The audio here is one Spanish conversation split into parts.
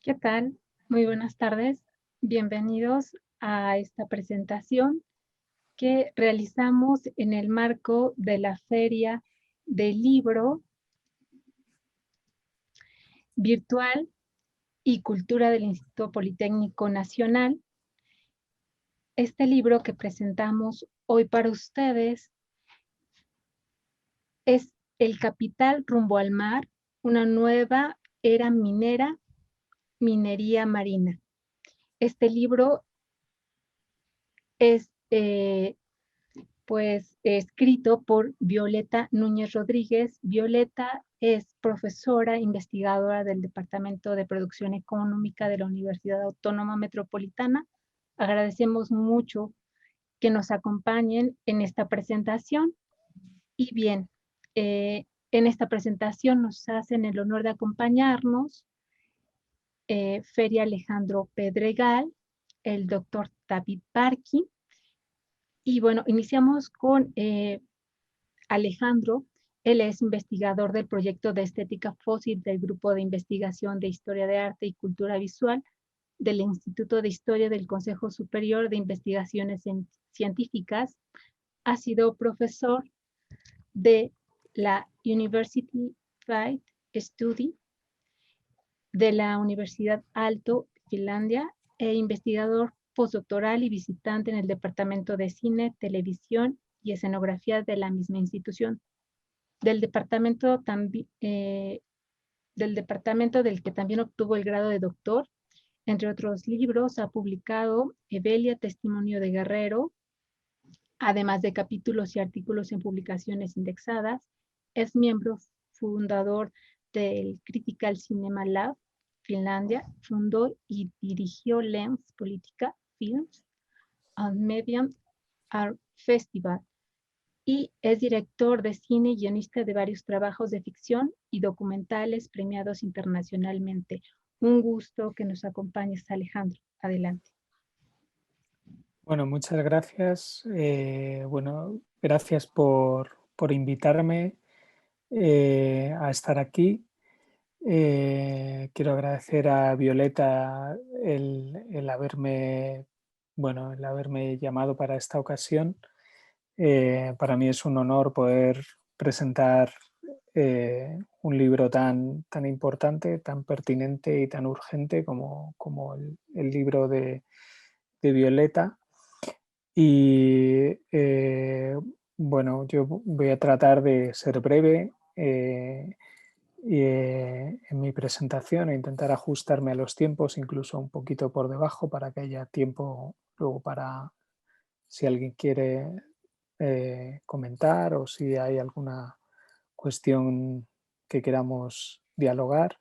¿Qué tal? Muy buenas tardes. Bienvenidos a esta presentación que realizamos en el marco de la Feria del Libro Virtual y Cultura del Instituto Politécnico Nacional. Este libro que presentamos hoy para ustedes es El capital rumbo al mar, una nueva era minera, minería marina. Este libro es escrito por Violeta Núñez Rodríguez. Violeta es profesora investigadora del Departamento de Producción Económica de la Universidad Autónoma Metropolitana. Agradecemos mucho que nos acompañen en esta presentación. Y bien, en esta presentación nos hacen el honor de acompañarnos Feria Alejandro Pedregal, el doctor David Parkin. Y bueno, iniciamos con Alejandro. Él es investigador del proyecto de estética fósil del Grupo de Investigación de Historia de Arte y Cultura Visual del Instituto de Historia del Consejo Superior de Investigaciones Científicas. Ha sido profesor de la University Fight Study de la Universidad Aalto, Finlandia, e investigador postdoctoral y visitante en el Departamento de Cine, Televisión y Escenografía de la misma institución. Del departamento, del que también obtuvo el grado de doctor. Entre otros libros, ha publicado Evelia, Testimonio de Guerrero, además de capítulos y artículos en publicaciones indexadas. Es miembro fundador del Critical Cinema Lab, Finlandia. Fundó y dirigió Lens Politica Films and Medium Art Festival, y es director de cine y guionista de varios trabajos de ficción y documentales premiados internacionalmente. Un gusto que nos acompañes, Alejandro. Adelante. Bueno, muchas gracias. Gracias por invitarme a estar aquí. Quiero agradecer a Violeta el haberme llamado para esta ocasión. Para mí es un honor poder presentar un libro tan importante, tan pertinente y tan urgente como el libro de Violeta. Y yo voy a tratar de ser breve en mi presentación e intentar ajustarme a los tiempos, incluso un poquito por debajo, para que haya tiempo luego para si alguien quiere comentar o si hay alguna cuestión que queramos dialogar.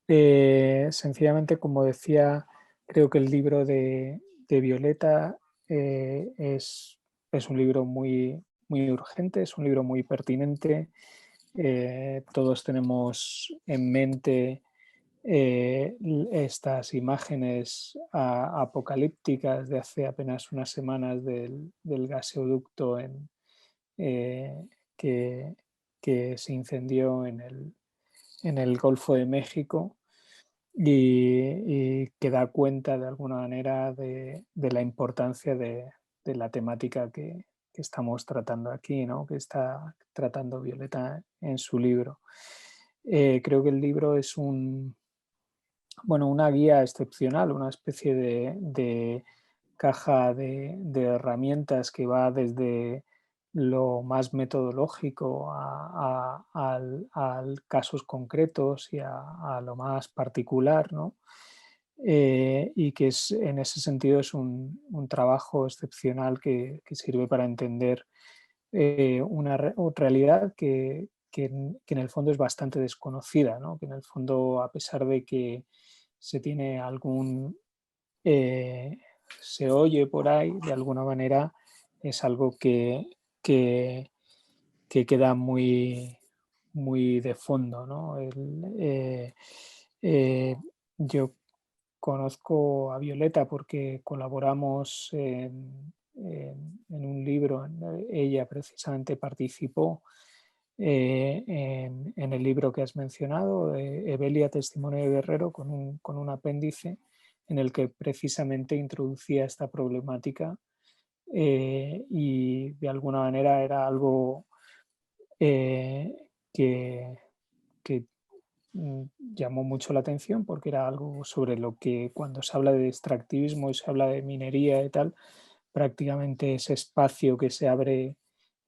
Sencillamente, como decía, creo que el libro de Violeta es un libro muy urgente, es un libro muy pertinente. Todos tenemos en mente estas imágenes apocalípticas de hace apenas unas semanas del gaseoducto que se incendió en el Golfo de México, y que da cuenta de alguna manera de la importancia de la temática que estamos tratando aquí, ¿no? Que está tratando Violeta en su libro. Creo que el libro es una guía excepcional, una especie de caja de herramientas que va desde lo más metodológico al casos concretos y a lo más particular, ¿no? Y que en ese sentido es un trabajo excepcional que sirve para entender una realidad que en el fondo es bastante desconocida, ¿no? Que en el fondo, a pesar de que se tiene se oye por ahí, de alguna manera es algo que queda muy de fondo, ¿no? Yo conozco a Violeta porque colaboramos en un libro. Ella precisamente participó en el libro que has mencionado, Evelia, Testimonio de Guerrero, con un apéndice en el que precisamente introducía esta problemática y de alguna manera era algo que, que llamó mucho la atención porque era algo sobre lo que cuando se habla de extractivismo y se habla de minería y tal, prácticamente ese espacio que se abre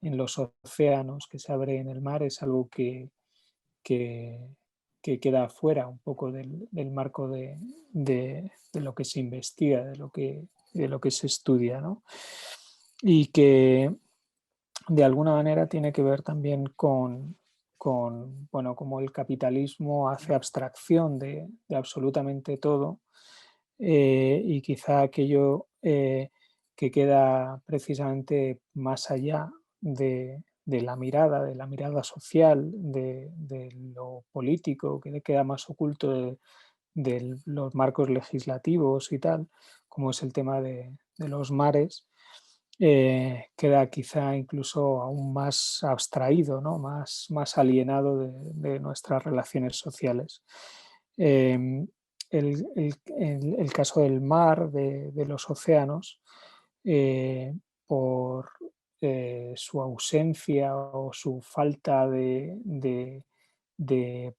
en los océanos, que se abre en el mar, es algo que, que queda fuera un poco del marco de lo que se investiga, de lo que se estudia, ¿no? Y que de alguna manera tiene que ver también con bueno, como el capitalismo hace abstracción de absolutamente todo y quizá aquello que queda precisamente más allá de la mirada social, de lo político, que le queda más oculto de los marcos legislativos y tal, como es el tema de los mares, queda quizá incluso aún más abstraído, ¿no? Más alienado de nuestras relaciones sociales. Eh, el caso del mar, de los océanos, por su ausencia o su falta de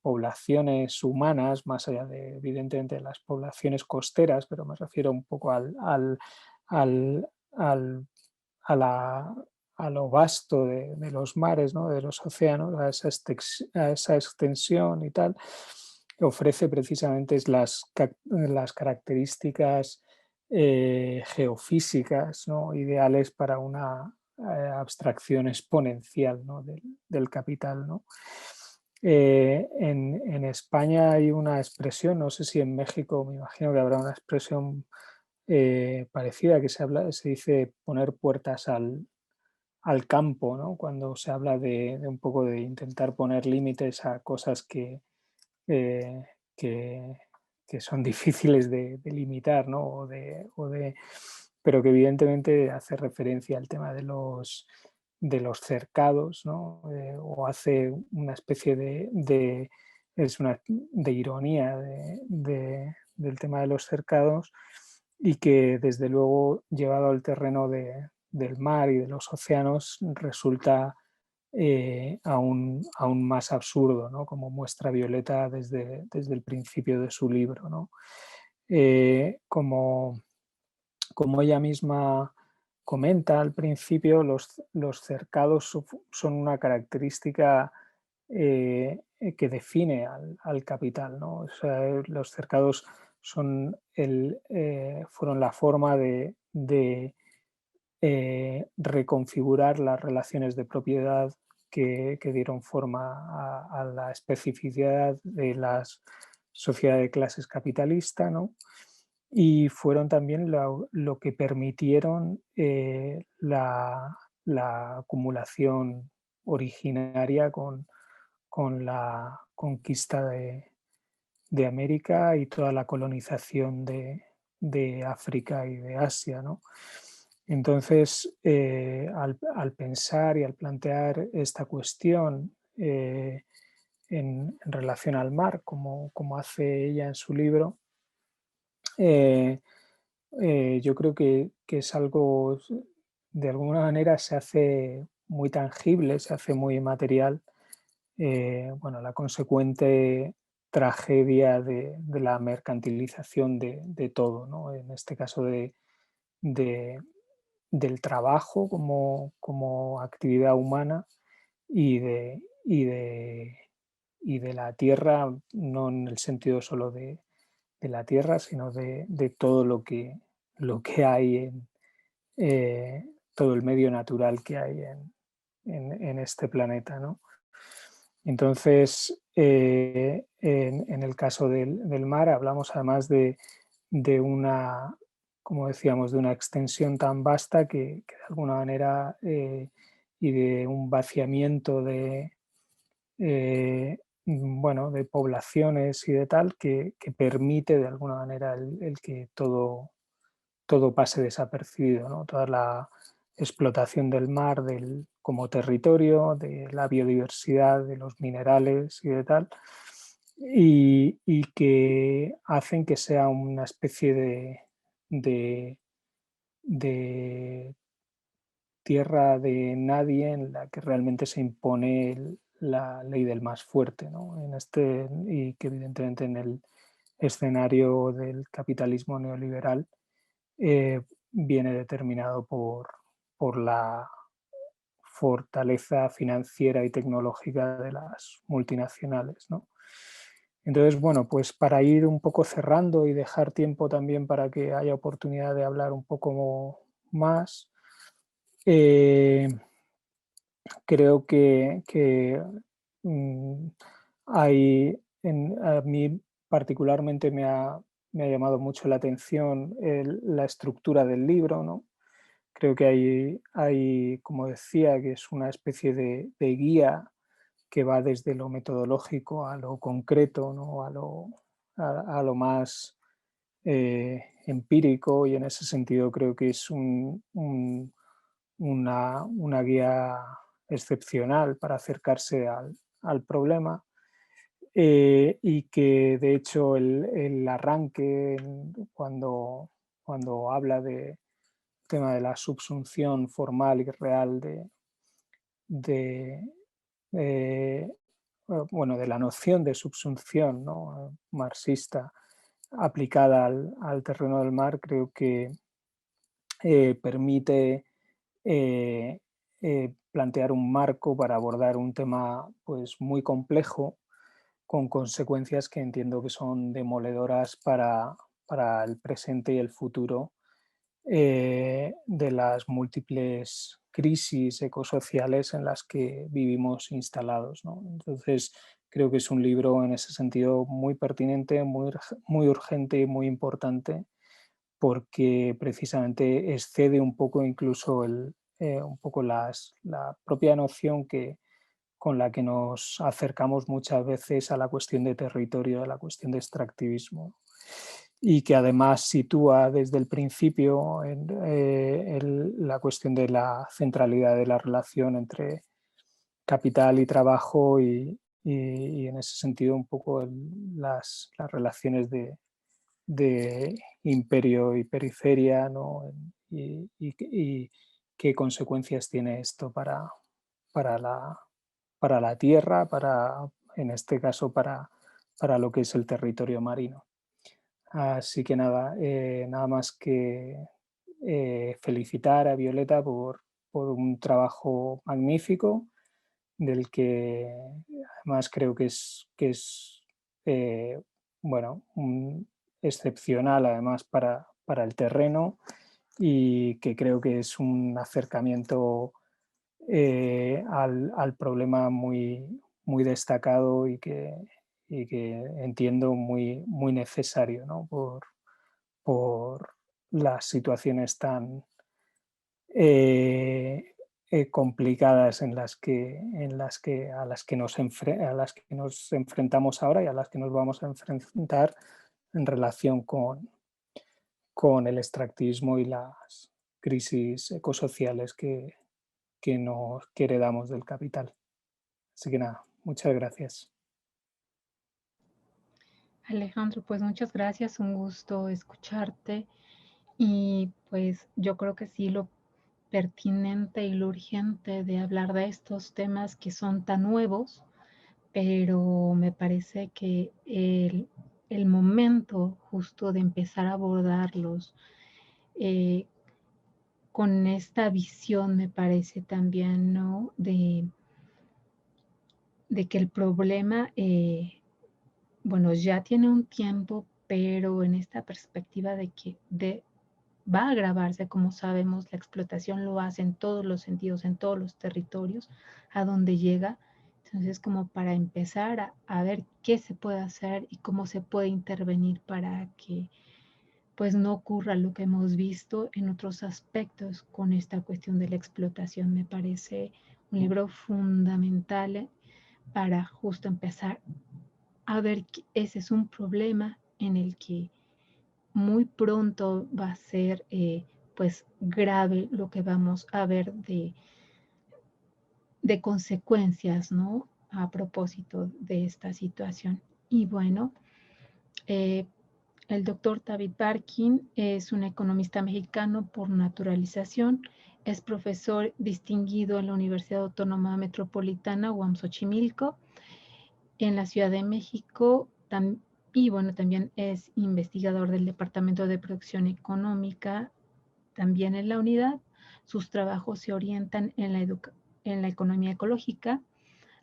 poblaciones humanas, más allá de, evidentemente, las poblaciones costeras, pero me refiero un poco al, al a, la, a lo vasto de los mares, ¿no? De los océanos, a esa extensión y tal, ofrece precisamente las características geofísicas, ¿no? Ideales para una abstracción exponencial, ¿no? del capital, ¿no? En España hay una expresión, no sé si en México, me imagino que habrá una expresión parecida que se dice poner puertas al campo, ¿no? Cuando se habla de un poco de intentar poner límites a cosas eh, que, que son difíciles de limitar, ¿no? Pero que evidentemente hace referencia al tema de los cercados, ¿no? O hace una especie de ironía del tema de los cercados y que desde luego llevado al terreno del mar y de los océanos resulta aún más absurdo, ¿no? Como muestra Violeta desde el principio de su libro, ¿no? Como ella misma comenta al principio, los cercados son una característica que define al capital, ¿no? O sea, los cercados fueron la forma de reconfigurar las relaciones de propiedad que dieron forma a la especificidad de las sociedades de clases capitalista, ¿no? Y fueron también lo que permitieron la acumulación originaria con la conquista de América y toda la colonización de África y de Asia, ¿no? Entonces, al pensar y al plantear esta cuestión en relación al mar, como hace ella en su libro, eh, yo creo que es algo, de alguna manera se hace muy tangible, se hace muy material, bueno, la consecuente tragedia de la mercantilización de todo, ¿no? En este caso de, del trabajo como actividad humana y y de la tierra, no en el sentido solo de la tierra, sino de todo lo que hay todo el medio natural que hay en este planeta, ¿no? Entonces, en el caso del mar, hablamos además de una, como decíamos, de una extensión tan vasta que de alguna manera y de un vaciamiento bueno, de poblaciones y de tal que permite de alguna manera el que todo pase desapercibido, ¿no? Toda explotación del mar como territorio, de la biodiversidad, de los minerales y de tal, y que hacen que sea una especie de, de tierra de nadie en la que realmente se impone la ley del más fuerte, ¿no? Y que evidentemente en el escenario del capitalismo neoliberal viene determinado por la fortaleza financiera y tecnológica de las multinacionales, ¿no? Entonces, bueno, pues para ir un poco cerrando y dejar tiempo también para que haya oportunidad de hablar un poco más, eh, creo que mm, a mí particularmente me ha llamado mucho la atención la estructura del libro, ¿no? Creo que como decía, que es una especie de guía que va desde lo metodológico a lo concreto, ¿no? A lo más empírico, y en ese sentido creo que es una guía excepcional para acercarse al problema, y que de hecho el arranque cuando habla de tema de la subsunción formal y real de, eh, bueno, de la noción de subsunción, ¿no? Marxista aplicada al terreno del mar, creo que permite plantear un marco para abordar un tema pues, muy complejo, con consecuencias que entiendo que son demoledoras para el presente y el futuro de las múltiples crisis ecosociales en las que vivimos instalados, ¿no? Entonces, creo que es un libro en ese sentido muy pertinente, muy urgente y muy importante, porque precisamente excede un poco incluso un poco la propia noción con la que nos acercamos muchas veces a la cuestión de territorio, a la cuestión de extractivismo, y que además sitúa desde el principio la cuestión de la centralidad de la relación entre capital y trabajo, y en ese sentido un poco las relaciones de imperio y periferia, ¿no? Y qué consecuencias tiene esto para para la tierra, en este caso para lo que es el territorio marino. Así que nada, nada más que felicitar a Violeta por un trabajo magnífico, del que además creo que es eh, bueno, excepcional además para el terreno, y que creo que es un acercamiento al problema muy destacado, y que entiendo muy necesario, ¿no? Por las situaciones tan eh, complicadas a las que a las que nos enfrentamos ahora y a las que nos vamos a enfrentar en relación con el extractivismo y las crisis ecosociales que heredamos del capital. Así que nada, muchas gracias. Alejandro, pues muchas gracias, un gusto escucharte y pues yo creo que sí, lo pertinente y lo urgente de hablar de estos temas que son tan nuevos, pero me parece que el momento justo de empezar a abordarlos eh, con esta visión me parece también, ¿no? De que el problema, bueno, ya tiene un tiempo, pero en esta perspectiva de que va a agravarse, como sabemos, la explotación lo hace en todos los sentidos, en todos los territorios, a donde llega. Entonces, como para empezar a ver qué se puede hacer y cómo se puede intervenir para que pues no ocurra lo que hemos visto en otros aspectos con esta cuestión de la explotación. Me parece un libro fundamental para justo empezar a ver que ese es un problema en el que muy pronto va a ser pues grave lo que vamos a ver de consecuencias, ¿no? A propósito de esta situación. Y bueno, el doctor David Barkin es un economista mexicano por naturalización, es profesor distinguido en la Universidad Autónoma Metropolitana UAM Xochimilco, en la Ciudad de México, y bueno, también es investigador del Departamento de Producción Económica, también en la unidad. Sus trabajos se orientan en la economía ecológica,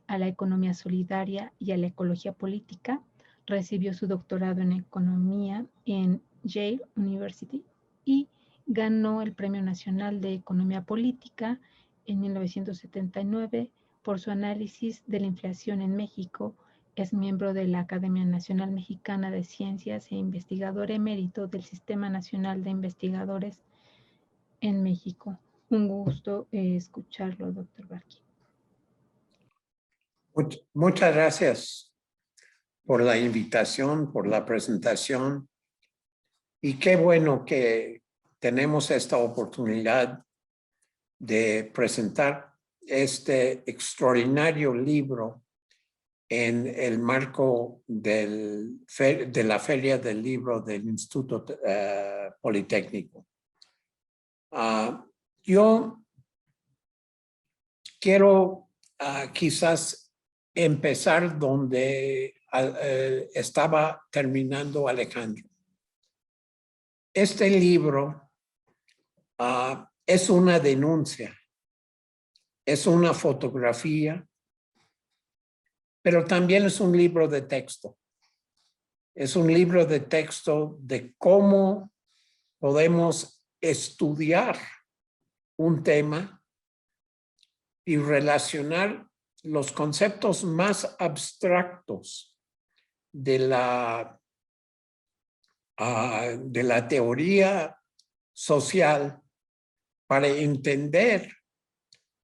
a la economía solidaria y a la ecología política. Recibió su doctorado en economía en Yale University y ganó el Premio Nacional de Economía Política en 1979 por su análisis de la inflación en México. Es miembro de la Academia Nacional Mexicana de Ciencias e investigador emérito del Sistema Nacional de Investigadores en México. Un gusto escucharlo, doctor Barkin. Muchas gracias por la invitación, por la presentación. Y qué bueno que tenemos esta oportunidad de presentar este extraordinario libro en el marco de la Feria del Libro del Instituto Politécnico. Yo quiero quizás empezar donde estaba terminando Alejandro. Este libro es una denuncia, es una fotografía, pero también es un libro de texto. Es un libro de texto de cómo podemos estudiar un tema y relacionar los conceptos más abstractos de la teoría social para entender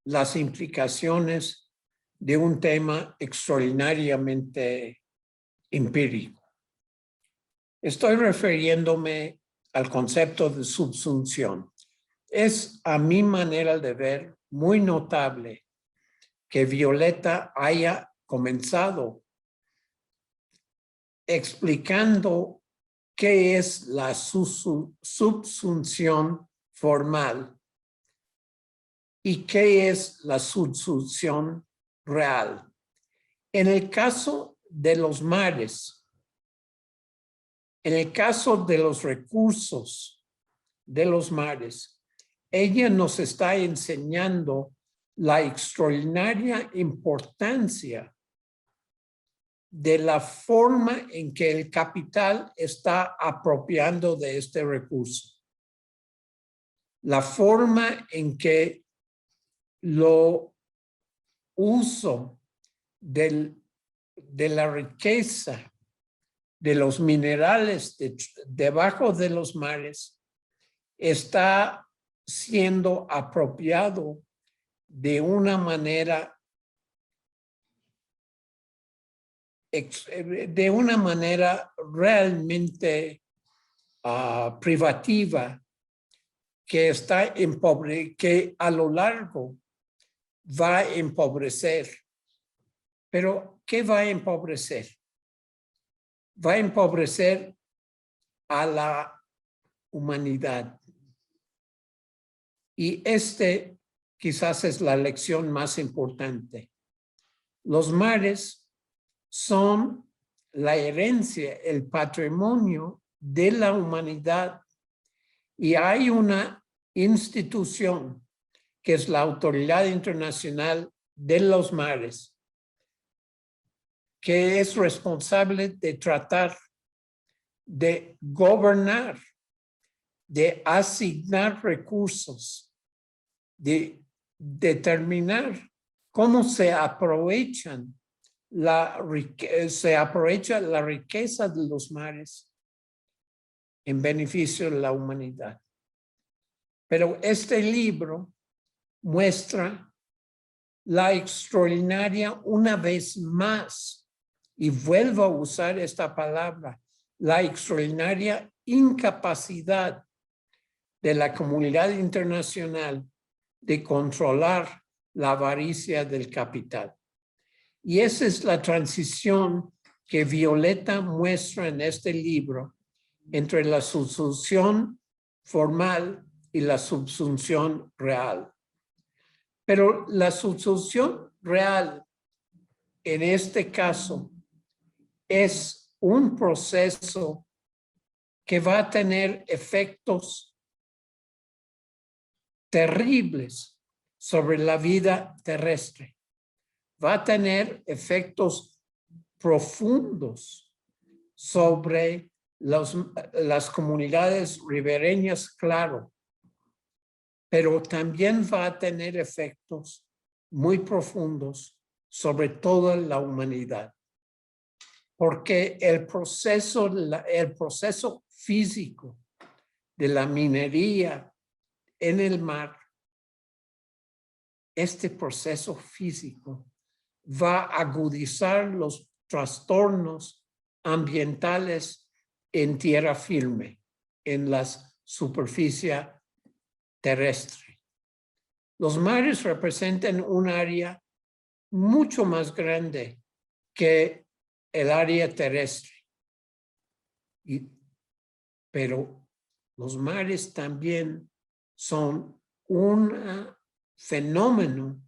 las implicaciones de un tema extraordinariamente empírico. Estoy refiriéndome al concepto de subsunción. Es, a mi manera de ver, muy notable que Violeta haya comenzado explicando qué es la subsunción formal y qué es la subsunción real. En el caso de los mares, en el caso de los recursos de los mares, ella nos está enseñando la extraordinaria importancia de la forma en que el capital está apropiando de este recurso. La forma en que lo uso de la riqueza de los minerales debajo de los mares está siendo apropiado de una manera realmente privativa que a lo largo va a empobrecer. Pero, ¿qué va a empobrecer? Va a empobrecer a la humanidad. Y quizás es la lección más importante. Los mares son la herencia, el patrimonio de la humanidad. Y hay una institución que es la Autoridad Internacional de los Mares, que es responsable de tratar de gobernar, de asignar recursos, de determinar cómo se aprovecha la riqueza de los mares en beneficio de la humanidad. Pero este libro muestra la extraordinaria, una vez más, y vuelvo a usar esta palabra, la extraordinaria incapacidad de la comunidad internacional de controlar la avaricia del capital. Y esa es la transición que Violeta muestra en este libro entre la subsunción formal y la subsunción real. Pero la subsunción real, en este caso, es un proceso que va a tener efectos terribles sobre la vida terrestre. Va a tener efectos profundos sobre las comunidades ribereñas, claro, pero también va a tener efectos muy profundos sobre toda la humanidad. Porque el proceso físico de la minería en el mar, este proceso físico va a agudizar los trastornos ambientales en tierra firme, en la superficie terrestre. Los mares representan un área mucho más grande que el área terrestre. Pero los mares también son un fenómeno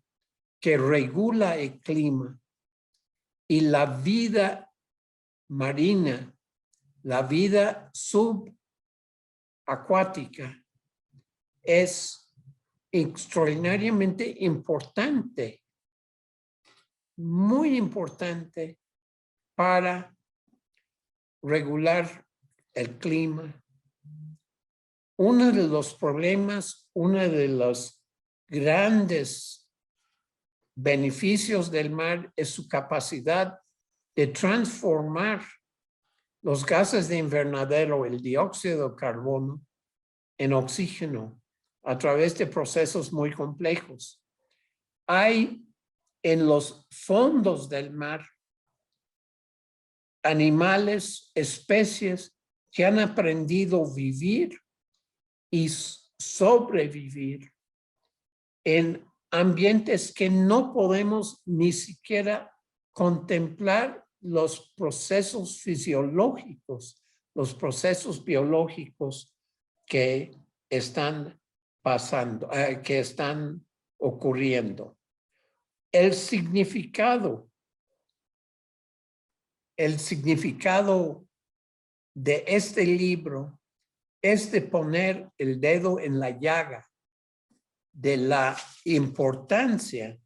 que regula el clima y la vida marina, la vida subacuática es extraordinariamente importante, muy importante para regular el clima. Uno de los problemas, uno de los grandes beneficios del mar es su capacidad de transformar los gases de invernadero, el dióxido de carbono, en oxígeno a través de procesos muy complejos. Hay en los fondos del mar animales, especies que han aprendido a vivir y sobrevivir en ambientes que no podemos ni siquiera contemplar los procesos fisiológicos, los procesos biológicos que están pasando, que están ocurriendo. El significado de este libro es de poner el dedo en la llaga de la importancia,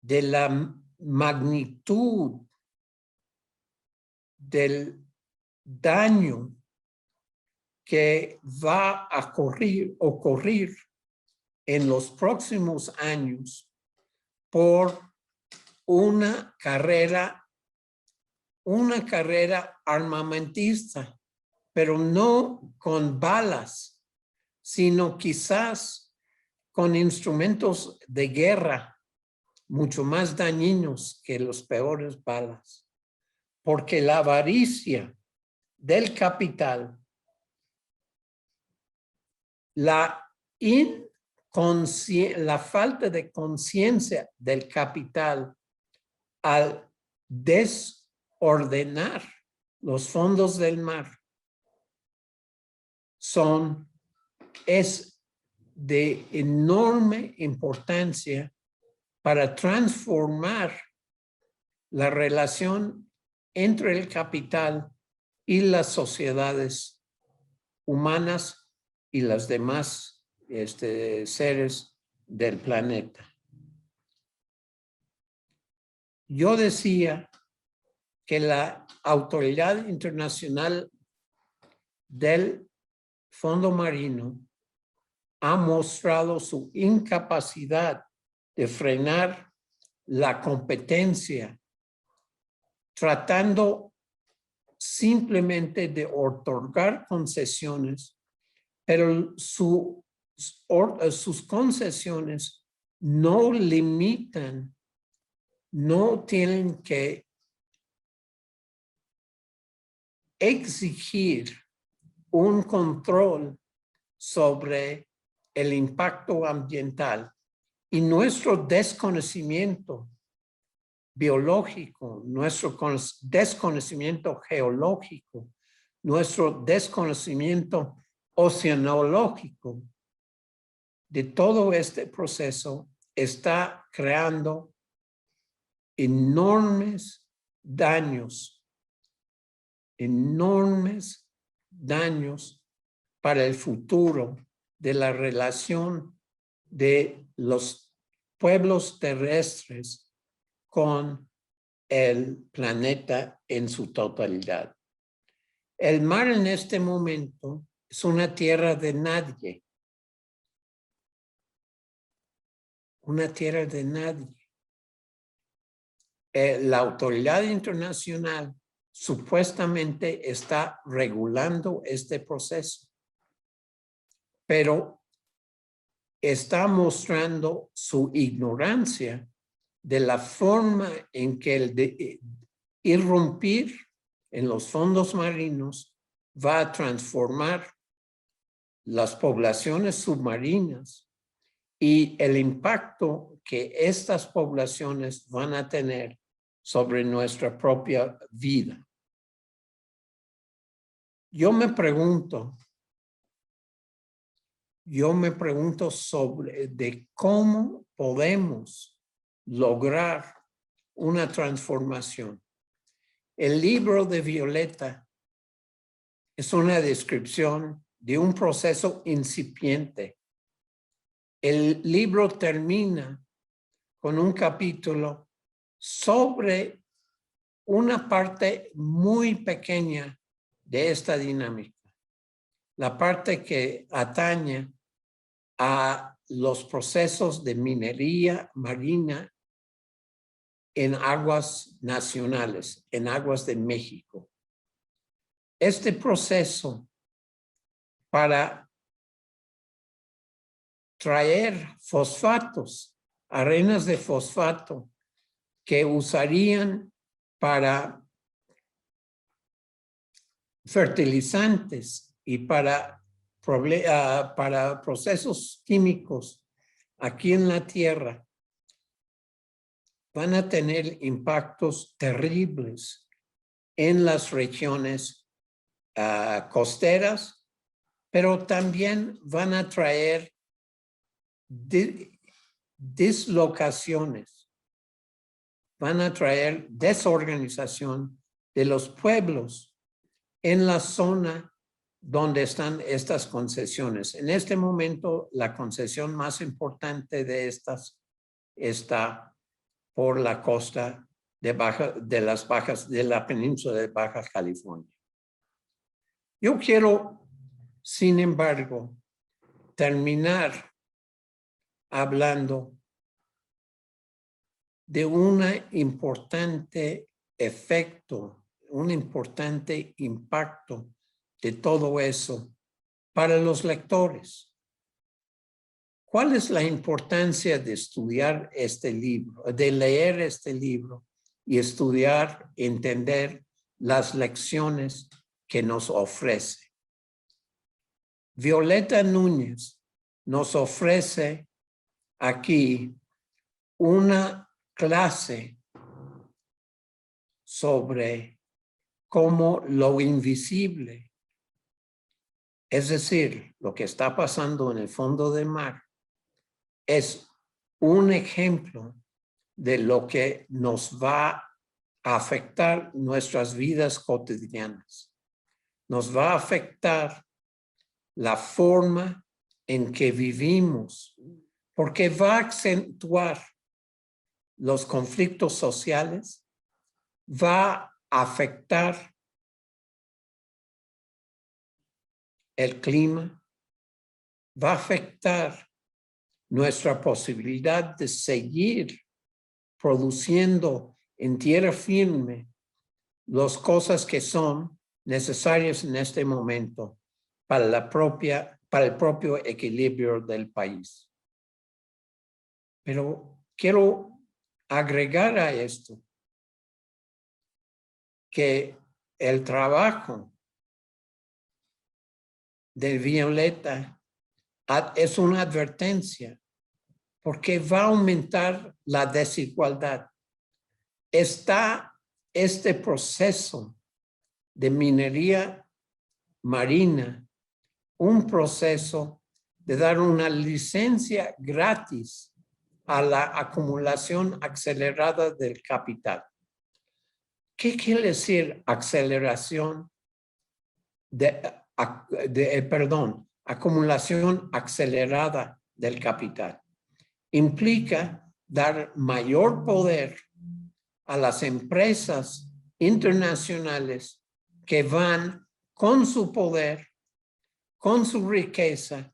de la magnitud del daño que va a ocurrir en los próximos años por una carrera armamentista, pero no con balas, sino quizás con instrumentos de guerra mucho más dañinos que los peores balas. Porque la avaricia del capital, la falta de conciencia del capital al desordenar los fondos del mar es de enorme importancia para transformar la relación entre el capital y las sociedades humanas y los demás seres del planeta. Yo decía que la Autoridad Internacional del Fondo Marino ha mostrado su incapacidad de frenar la competencia, tratando simplemente de otorgar concesiones, pero sus concesiones no limitan, no tienen que exigir un control sobre el impacto ambiental y nuestro desconocimiento biológico, nuestro desconocimiento geológico, nuestro desconocimiento oceanológico de todo este proceso está creando enormes daños para el futuro de la relación de los pueblos terrestres con el planeta en su totalidad. El mar en este momento es una tierra de nadie. Una tierra de nadie. La autoridad internacional supuestamente está regulando este proceso, pero está mostrando su ignorancia de la forma en que el irrumpir en los fondos marinos va a transformar las poblaciones submarinas y el impacto que estas poblaciones van a tener sobre nuestra propia vida. Yo me pregunto sobre de cómo podemos lograr una transformación. El libro de Violeta es una descripción de un proceso incipiente. El libro termina con un capítulo sobre una parte muy pequeña de esta dinámica. La parte que atañe a los procesos de minería marina en aguas nacionales, en aguas de México. Este proceso para traer fosfatos, arenas de fosfato que usarían para fertilizantes y para procesos químicos aquí en la tierra, van a tener impactos terribles en las regiones costeras, pero también van a traer dislocaciones, van a traer desorganización de los pueblos en la zona donde están estas concesiones. En este momento, la concesión más importante de estas está por la costa de la península de Baja California. Yo quiero, sin embargo, terminar hablando de un importante efecto, un importante impacto de todo eso para los lectores. ¿Cuál es la importancia de estudiar este libro, de leer este libro y estudiar, entender las lecciones que nos ofrece? Violeta Núñez nos ofrece aquí una clase sobre cómo lo invisible, es decir, lo que está pasando en el fondo del mar, es un ejemplo de lo que nos va a afectar nuestras vidas cotidianas. Nos va a afectar la forma en que vivimos, porque va a acentuar los conflictos sociales, va a afectar el clima, va a afectar nuestra posibilidad de seguir produciendo en tierra firme las cosas que son necesarias en este momento para el propio equilibrio del país. Pero quiero agregar a esto que el trabajo de Violeta es una advertencia porque va a aumentar la desigualdad. Está este proceso de minería marina, un proceso de dar una licencia gratis a la acumulación acelerada del capital. ¿Qué quiere decir aceleración acumulación acelerada del capital? Implica dar mayor poder a las empresas internacionales que van con su poder, con su riqueza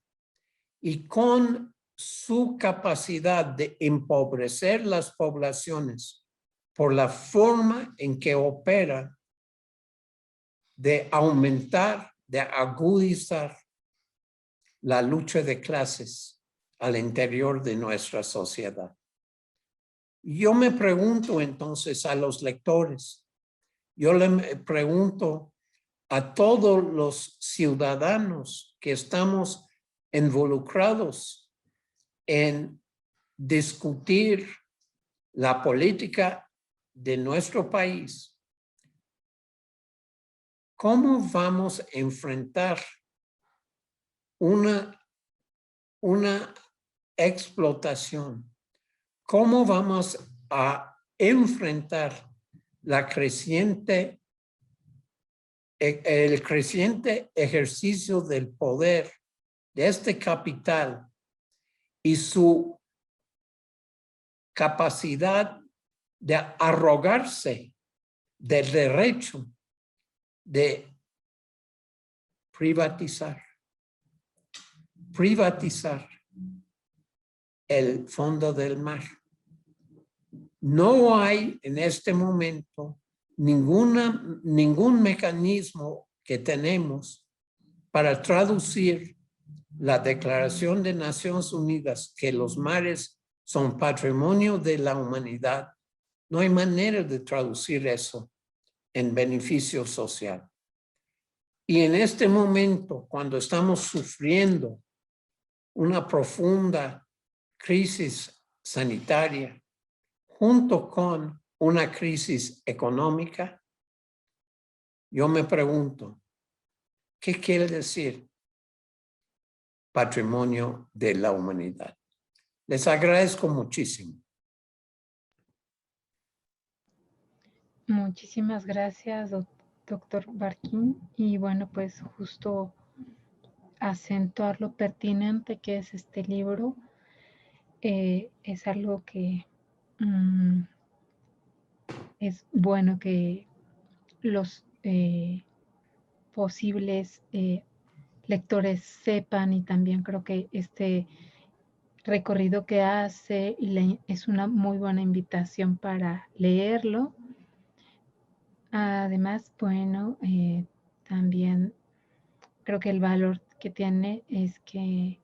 y con su capacidad de empobrecer las poblaciones por la forma en que opera, de aumentar, de agudizar la lucha de clases al interior de nuestra sociedad. Yo me pregunto entonces a los lectores, yo le pregunto a todos los ciudadanos que estamos involucrados en discutir la política de nuestro país, ¿cómo vamos a enfrentar una explotación? ¿Cómo vamos a enfrentar el creciente ejercicio del poder de este capital y su capacidad de arrogarse del derecho de privatizar el fondo del mar? No hay en este momento ningún mecanismo que tenemos para traducir la Declaración de Naciones Unidas que los mares son patrimonio de la humanidad. No hay manera de traducir eso en beneficio social. Y en este momento, cuando estamos sufriendo una profunda crisis sanitaria, junto con una crisis económica, yo me pregunto, ¿qué quiere decir patrimonio de la humanidad? Les agradezco muchísimo. Muchísimas gracias, doctor Barquín. Y bueno, pues justo acentuar lo pertinente que es este libro es algo que es bueno que los posibles lectores sepan, y también creo que este recorrido que hace es una muy buena invitación para leerlo. Además, bueno, también creo que el valor que tiene es que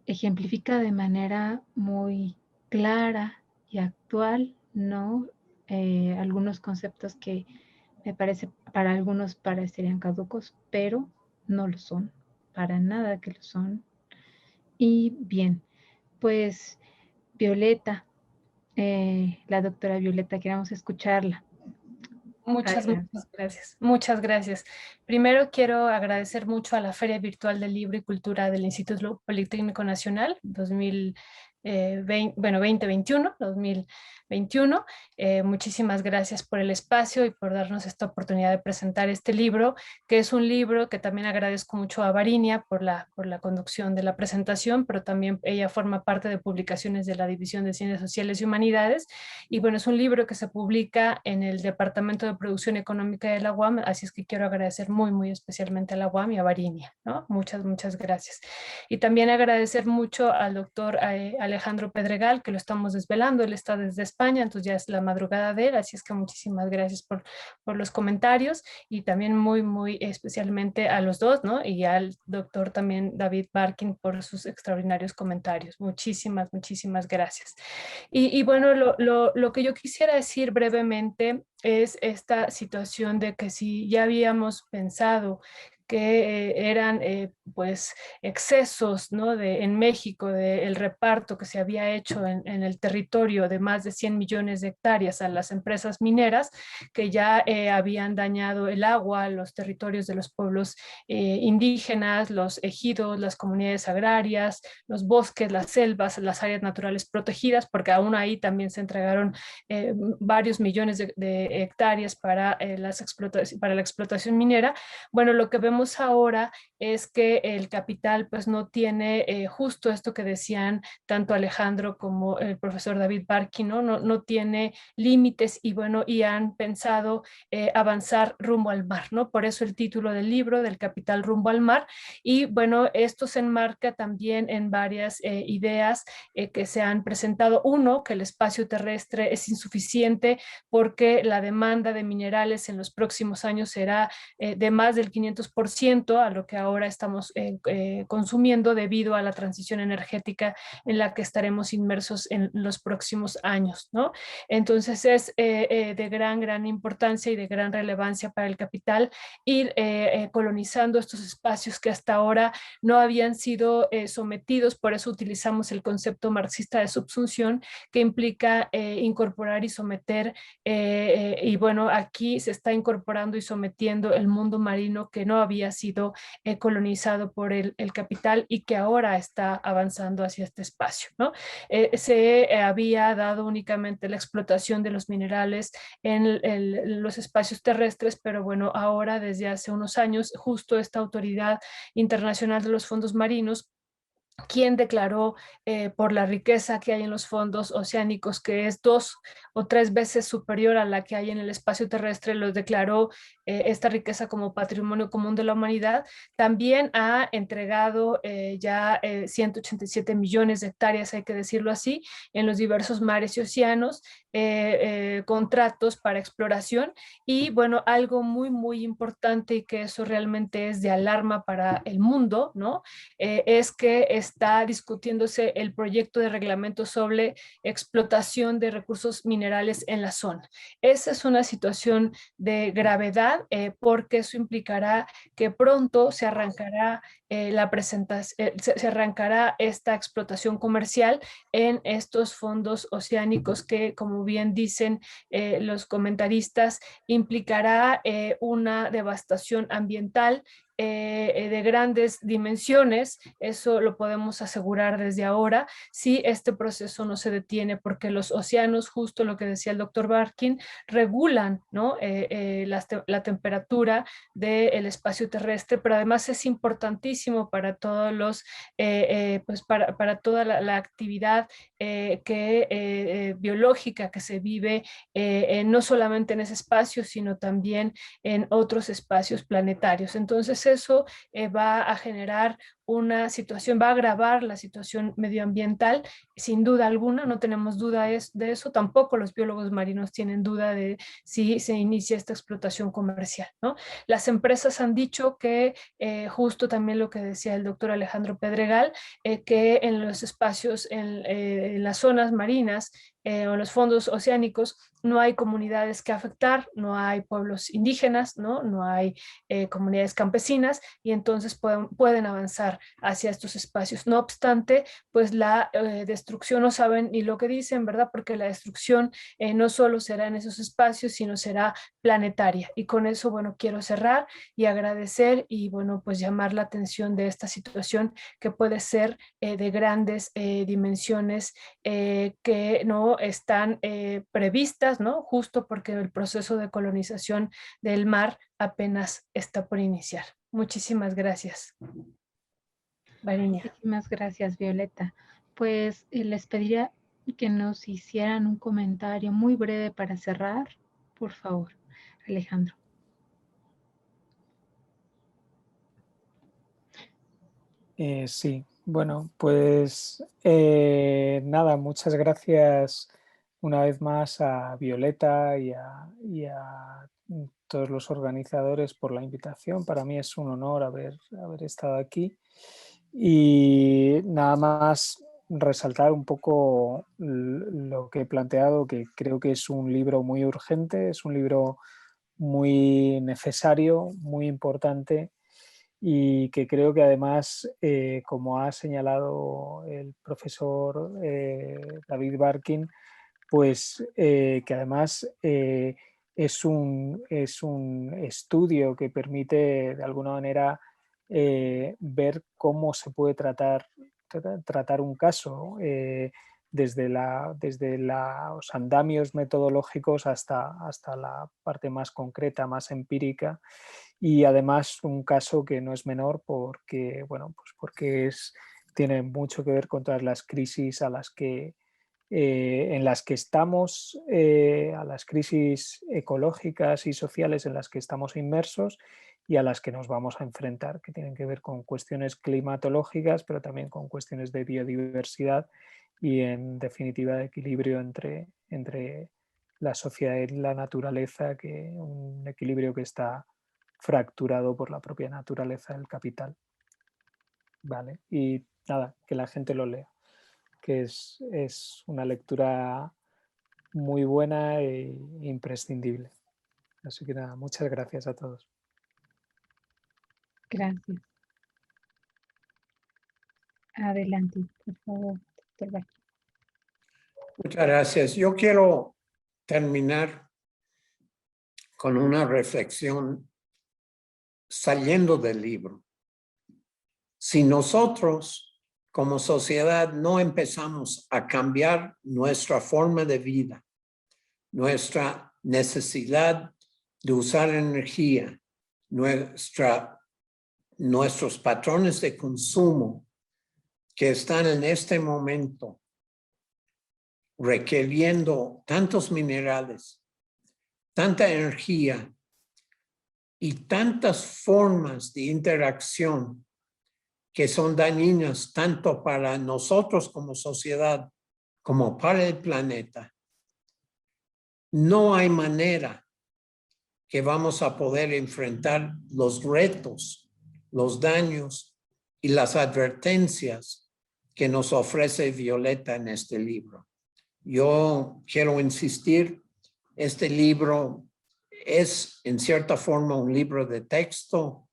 ejemplifica de manera muy clara y actual, ¿no? Algunos conceptos que me parece para algunos parecerían caducos, pero no lo son, para nada que lo son. Y bien, pues Violeta, la doctora Violeta, queremos escucharla. Muchas gracias. Muchas gracias. Primero quiero agradecer mucho a la Feria Virtual del Libro y Cultura del Instituto Politécnico Nacional 2021. Muchísimas gracias por el espacio y por darnos esta oportunidad de presentar este libro, que es un libro que también agradezco mucho a Varinia por la conducción de la presentación, pero también ella forma parte de publicaciones de la División de Ciencias Sociales y Humanidades. Y bueno, es un libro que se publica en el Departamento de Producción Económica de la UAM, así es que quiero agradecer muy especialmente a la UAM y a Varinia, ¿no? Muchas gracias. Y también agradecer mucho al doctor Alejandro Pedregal, que lo estamos desvelando, él está desde España, entonces ya es la madrugada de él, así es que muchísimas gracias por los comentarios, y también muy especialmente a los dos, ¿no? Y al doctor también David Barquín por sus extraordinarios comentarios. Muchísimas gracias. Y bueno, lo que yo quisiera decir brevemente es esta situación de que si ya habíamos pensado que eran pues excesos, ¿no? En México, del reparto que se había hecho en el territorio de más de 100 millones de hectáreas a las empresas mineras, que ya habían dañado el agua, los territorios de los pueblos indígenas, los ejidos, las comunidades agrarias, los bosques, las selvas, las áreas naturales protegidas, porque aún ahí también se entregaron varios millones de hectáreas para la explotación minera. Bueno, lo que vemos ahora es que el capital pues no tiene justo esto que decían tanto Alejandro como el profesor David Barkin, no tiene límites y bueno, y han pensado avanzar rumbo al mar, ¿no? Por eso el título del libro, del capital rumbo al mar. Y bueno, esto se enmarca también en varias ideas que se han presentado. Uno, que el espacio terrestre es insuficiente porque la demanda de minerales en los próximos años será de más del 500% a lo que ahora estamos consumiendo debido a la transición energética en la que estaremos inmersos en los próximos años, ¿no? Entonces es de gran importancia y de gran relevancia para el capital ir colonizando estos espacios que hasta ahora no habían sido sometidos, por eso utilizamos el concepto marxista de subsunción, que implica incorporar y someter, y bueno, aquí se está incorporando y sometiendo el mundo marino que no había sido colonizado por el capital y que ahora está avanzando hacia este espacio, ¿no? Se había dado únicamente la explotación de los minerales en los espacios terrestres, pero bueno, ahora desde hace unos años, justo esta Autoridad Internacional de los Fondos Marinos, quien declaró por la riqueza que hay en los fondos oceánicos, que es 2 o 3 veces superior a la que hay en el espacio terrestre, lo declaró esta riqueza como patrimonio común de la humanidad. También ha entregado ya 187 millones de hectáreas, hay que decirlo así, en los diversos mares y océanos, contratos para exploración. Y bueno, algo muy importante, y que eso realmente es de alarma para el mundo, ¿no? Es que está discutiéndose el proyecto de reglamento sobre explotación de recursos minerales en la zona. Esa es una situación de gravedad porque eso implicará que pronto se arrancará se arrancará esta explotación comercial en estos fondos oceánicos que, como bien dicen los comentaristas, implicará una devastación ambiental de grandes dimensiones. Eso lo podemos asegurar desde ahora si este proceso no se detiene, porque los océanos, justo lo que decía el doctor Barkin, regulan, ¿no? La temperatura del espacio terrestre, pero además es importantísimo para todos los, pues para toda la actividad biológica que se vive no solamente en ese espacio, sino también en otros espacios planetarios. Entonces eso va a generar una situación, va a agravar la situación medioambiental, sin duda alguna, no tenemos duda de eso, tampoco los biólogos marinos tienen duda de si se inicia esta explotación comercial, ¿no? Las empresas han dicho que, justo también lo que decía el doctor Alejandro Pedregal, que en los espacios, en las zonas marinas, o en los fondos oceánicos, no hay comunidades que afectar, no hay pueblos indígenas, no hay comunidades campesinas, y entonces pueden avanzar hacia estos espacios. No obstante, pues la destrucción, no saben ni lo que dicen, ¿verdad? Porque la destrucción no solo será en esos espacios, sino será planetaria. Y con eso, bueno, quiero cerrar y agradecer y, bueno, pues llamar la atención de esta situación que puede ser de grandes dimensiones que no están previstas, ¿no? Justo porque el proceso de colonización del mar apenas está por iniciar. Muchísimas gracias. Varinia. Muchísimas gracias, Violeta. Pues les pediría que nos hicieran un comentario muy breve para cerrar, por favor, Alejandro. Sí, bueno, pues nada, muchas gracias una vez más a Violeta y a todos los organizadores por la invitación. Para mí es un honor haber estado aquí. Y nada más resaltar un poco lo que he planteado, que creo que es un libro muy urgente, es un libro muy necesario, muy importante, y que creo que además, como ha señalado el profesor David Barkin, pues que además es un estudio que permite de alguna manera ver cómo se puede tratar un caso desde los andamios metodológicos hasta la parte más concreta, más empírica, y además un caso que no es menor porque, bueno, pues porque tiene mucho que ver con todas las crisis en las que estamos, a las crisis ecológicas y sociales en las que estamos inmersos y a las que nos vamos a enfrentar, que tienen que ver con cuestiones climatológicas, pero también con cuestiones de biodiversidad y, en definitiva, de equilibrio entre la sociedad y la naturaleza, un equilibrio que está fracturado por la propia naturaleza del capital. Vale, y nada, que la gente lo lea, que es una lectura muy buena e imprescindible. Así que nada, muchas gracias a todos. Gracias. Adelante, por favor, doctor Barkin. Muchas gracias. Yo quiero terminar con una reflexión saliendo del libro. Si nosotros como sociedad no empezamos a cambiar nuestra forma de vida, nuestra necesidad de usar energía, nuestros patrones de consumo que están en este momento requiriendo tantos minerales, tanta energía y tantas formas de interacción que son dañinas tanto para nosotros como sociedad como para el planeta. No hay manera que vamos a poder enfrentar los retos, los daños y las advertencias que nos ofrece Violeta en este libro. Yo quiero insistir, este libro es en cierta forma un libro de texto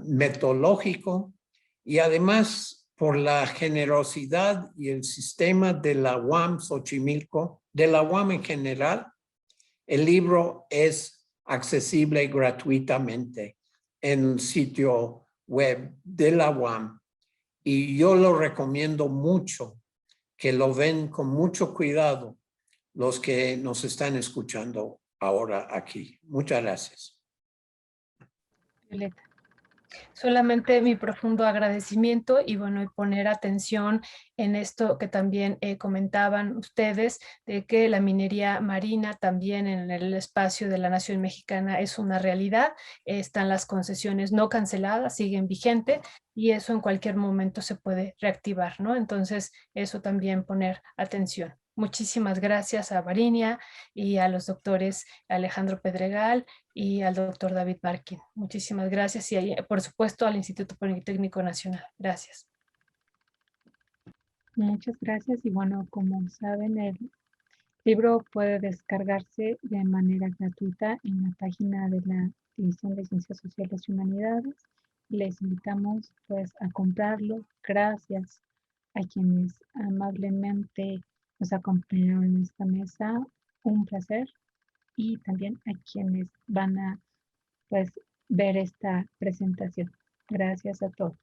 metodológico y además por la generosidad y el sistema de la UAM Xochimilco, de la UAM en general, el libro es accesible gratuitamente en el sitio web de la UAM y yo lo recomiendo mucho que lo ven con mucho cuidado los que nos están escuchando ahora aquí. Muchas gracias. Violeta. Solamente mi profundo agradecimiento y bueno, y poner atención en esto que también comentaban ustedes, de que la minería marina también en el espacio de la nación mexicana es una realidad. Están las concesiones no canceladas, siguen vigentes y eso en cualquier momento se puede reactivar, ¿no? Entonces, eso también poner atención. Muchísimas gracias a Varinia y a los doctores Alejandro Pedregal y al doctor David Barkin. Muchísimas gracias y por supuesto al Instituto Politécnico Nacional. Gracias. Muchas gracias y bueno, como saben, el libro puede descargarse de manera gratuita en la página de la División de Ciencias Sociales y Humanidades. Les invitamos pues a comprarlo. Gracias a quienes amablemente nos acompañaron en esta mesa. Un placer. Y también a quienes van a pues ver esta presentación. Gracias a todos.